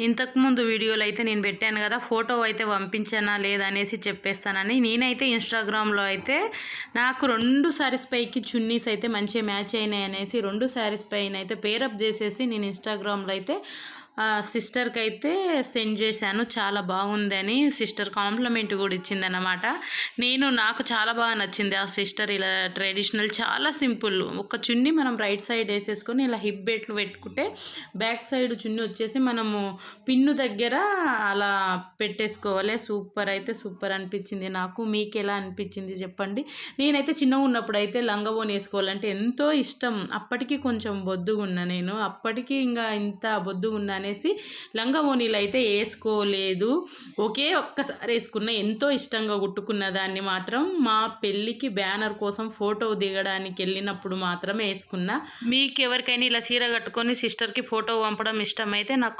ఇంతకుముందు వీడియోలో అయితే నేను పెట్టాను కదా, ఫోటో అయితే పంపించానా లేదా అనేసి చెప్పేస్తానని. నేనైతే ఇన్స్టాగ్రామ్లో అయితే నాకు 2 శారీస్ పైకి చున్నీస్ అయితే మంచిగా మ్యాచ్ అయినాయి అనేసి 2 శారీస్ పైన అయితే పేరప్ చేసేసి నేను ఇన్స్టాగ్రామ్లో అయితే సిస్టర్కి అయితే సెండ్ చేశాను. చాలా బాగుందని సిస్టర్ కాంప్లిమెంట్ కూడా ఇచ్చిందన్నమాట. నాకు చాలా బాగా నచ్చింది ఆ సిస్టర్. ఇలా ట్రెడిషనల్ చాలా సింపుల్, ఒక చున్నీ మనం రైట్ సైడ్ వేసేసుకొని ఇలా హిప్ బెట్లు పెట్టుకుంటే బ్యాక్ సైడ్ చున్నీ వచ్చేసి మనము పిన్ను దగ్గర అలా పెట్టేసుకోవాలి. సూపర్ అయితే సూపర్ అనిపించింది నాకు. మీకు ఎలా అనిపించింది చెప్పండి. నేనైతే చిన్నగా ఉన్నప్పుడు అయితే లంగావోని వేసుకోవాలంటే ఎంతో ఇష్టం. అప్పటికి కొంచెం బొద్దుగా ఉన్నా, నేను అప్పటికి ఇంకా ఇంత బొద్దుగా ఉన్నా అనేసి లంగావోనీలు అయితే వేసుకోలేదు. ఒక్కసారి వేసుకున్న, ఎంతో ఇష్టంగా కుట్టుకున్న దాన్ని మాత్రం మా పెళ్ళికి బ్యానర్ కోసం ఫోటో దిగడానికి వెళ్ళినప్పుడు మాత్రమే వేసుకున్నా. మీకు ఎవరికైనా ఇలా చీర కట్టుకొని సిస్టర్కి ఫోటో పంపడం ఇష్టమైతే నాకు